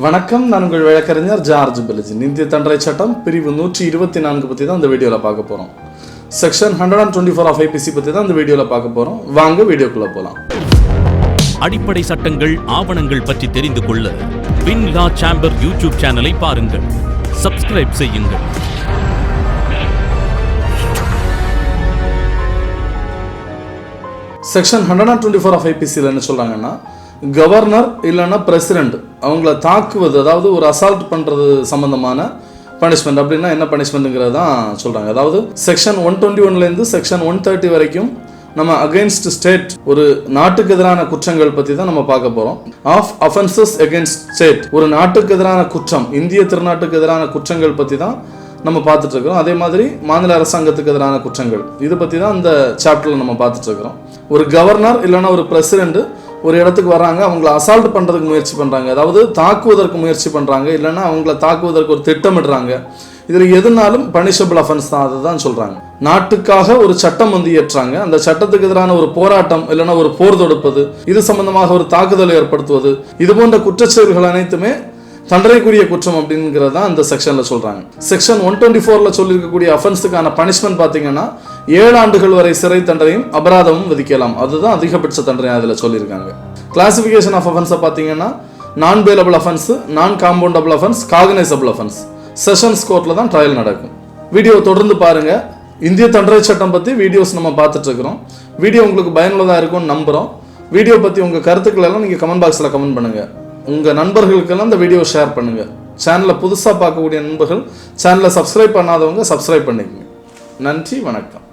வணக்கம், நான் உங்கள் வழக்கறிஞர் ஜார்ஜ் பெலிஜின். இந்திய தண்டனை சட்டம் பிரிவு 124 பற்றி தான் இந்த வீடியோவில் பார்க்க போகிறோம். செக்ஷன் 124 ஆஃப் IPC பற்றி தான் இந்த வீடியோவில் பார்க்க போகிறோம். வாங்க வீடியோக்குள்ளே போகலாம். அடிப்படை சட்டங்கள், ஆவணங்கள் பற்றி தெரிந்து கொள்ள பின் லா சேம்பர் யூடியூப் சேனலை பாருங்கள், சப்ஸ்கிரைப் செய்யுங்கள். செக்ஷன் 124 ஆஃப் IPCயில் என்ன சொல்கிறாங்கன்னா, கவர்னர் இல்லைன்னா பிரசிடென்ட் அவங்கள தாக்குவது, அதாவது ஒரு அசால்ட் பண்ணுறது சம்மந்தமான பனிஷ்மெண்ட். அப்படின்னா என்ன பனிஷ்மெண்ட்டுங்கிறது தான் சொல்கிறாங்க. அதாவது செக்ஷன் 121லேருந்து செக்ஷன் 130 வரைக்கும் நம்ம அகெயின்ஸ்ட் ஸ்டேட், ஒரு நாட்டுக்கு எதிரான குற்றங்கள் பற்றி தான் நம்ம பார்க்க போகிறோம். ஆஃப் அஃபென்சஸ் அகெயின்ஸ்ட் ஸ்டேட், ஒரு நாட்டுக்கு எதிரான குற்றம், இந்திய திருநாட்டுக்கு எதிரான குற்றங்கள் பற்றி தான் நம்ம பார்த்துட்டு இருக்கிறோம். அதே மாதிரி மாநில அரசாங்கத்துக்கு எதிரான குற்றங்கள், இது பற்றி தான் இந்த சாப்டரில் நம்ம பார்த்துட்டு இருக்கிறோம். ஒரு கவர்னர் இல்லைன்னா ஒரு பிரசிடென்ட் ஒரு இடத்துக்கு வர்றாங்க, அவங்கள அசால்ட் பண்ணுறதுக்கு முயற்சி பண்ணுறாங்க, அதாவது தாக்குவதற்கு முயற்சி பண்ணுறாங்க, இல்லைன்னா அவங்கள தாக்குவதற்கு ஒரு திட்டமிடுறாங்க. இதில் எதுனாலும் பனிஷபிள் அஃபென்ஸ் தான், அதை தான் சொல்கிறாங்க. நாட்டுக்காக ஒரு சட்டம் இயற்றாங்க, அந்த சட்டத்துக்கு எதிரான ஒரு போராட்டம் இல்லைன்னா ஒரு போர் தொடுப்பது, இது சம்பந்தமாக ஒரு தாக்குதலை ஏற்படுத்துவது, இது போன்ற குற்றச்செயல்கள் அனைத்துமே தண்டனைக்குரிய குற்றம் அப்படிங்கிறது தான் இந்த செக்ஷனில் சொல்கிறாங்க. செக்ஷன் 124ல் சொல்லியிருக்கக்கூடிய அஃபென்ஸுக்கான பனிஷ்மெண்ட் பார்த்தீங்கன்னா 7 ஆண்டுகள் வரை சிறை தண்டனையும் அபராதமும் விதிக்கலாம். அதுதான் அதிகபட்ச தண்டனை அதில் சொல்லியிருக்காங்க. கிளாசிஃபிகேஷன் ஆஃப் அஃபென்ஸை பார்த்தீங்கன்னா நான் பேலபிள் அஃபென்ஸ், நான் காம்பவுண்டபிள் அஃபென்ஸ், காகனைசபிள் அஃபென்ஸ். செஷன்ஸ் கோர்ட்டில் தான் ட்ரையல் நடக்கும். வீடியோ தொடர்ந்து பாருங்கள். இந்திய தண்டனை சட்டம் பற்றி வீடியோஸ் நம்ம பார்த்துட்டு இருக்கிறோம். வீடியோ உங்களுக்கு பயனுள்ளதாக இருக்கும்னு நம்புகிறோம். வீடியோ பற்றி உங்கள் கருத்துக்கள் எல்லாம் நீங்கள் கமெண்ட் பாக்ஸில் கமெண்ட் பண்ணுங்கள். உங்கள் நண்பர்களுக்கெல்லாம் இந்த வீடியோ ஷேர் பண்ணுங்கள். சேனலில் புதுசாக பார்க்கக்கூடிய நண்பர்கள், சேனலை சப்ஸ்கிரைப் பண்ணாதவங்க சப்ஸ்கிரைப் பண்ணிக்கோங்க. நன்றி, வணக்கம்.